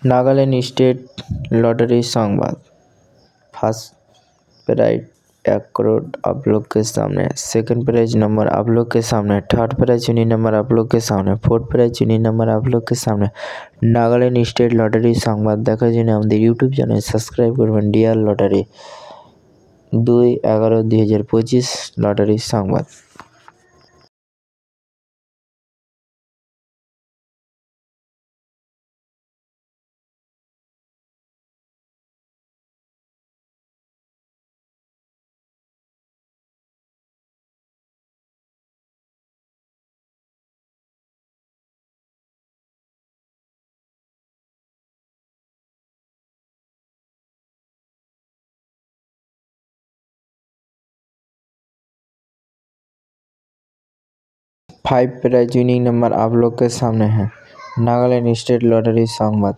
Nagaland state lottery संवाद। First prize 1 crore आप लोग के सामने, सेकंड प्राइज नंबर आप लोग के सामने, थर्ड प्राइज यूनिक नंबर आप लोग के सामने, फोर्थ प्राइज यूनिक नंबर आप लोग के सामने। नागालैंड स्टेट लॉटरी संवाद देखाর জন্য আমাদের ইউটিউব চ্যানেল সাবস্ক্রাইব করবেন। ডিয়ার লটারি 2/11/2025 লটারি সংবাদ। फाइव प्राइज यूनिक नंबर आप लोग के सामने है। नागालैंड स्टेट लॉटरी संवाद।